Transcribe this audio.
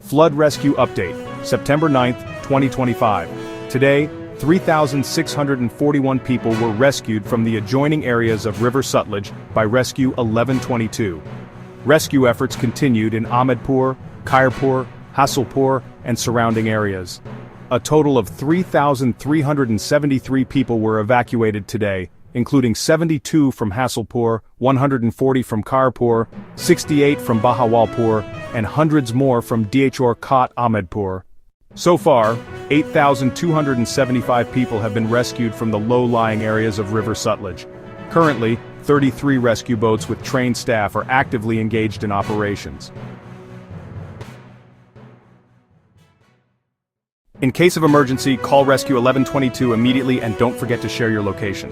Flood Rescue Update, September 9, 2025. Today, 3,641 people were rescued from the adjoining areas of River Sutlej by Rescue 1122. Rescue efforts continued in Ahmedpur, Khairpur, Hasilpur, and surrounding areas. A total of 3,373 people were evacuated today, including 72 from Hasilpur, 140 from Khairpur, 68 from Bahawalpur, and hundreds more from District Ahmedpur. So far, 8,275 people have been rescued from the low-lying areas of River Sutlej. Currently, 33 rescue boats with trained staff are actively engaged in operations. In case of emergency, call Rescue 1122 immediately and don't forget to share your location.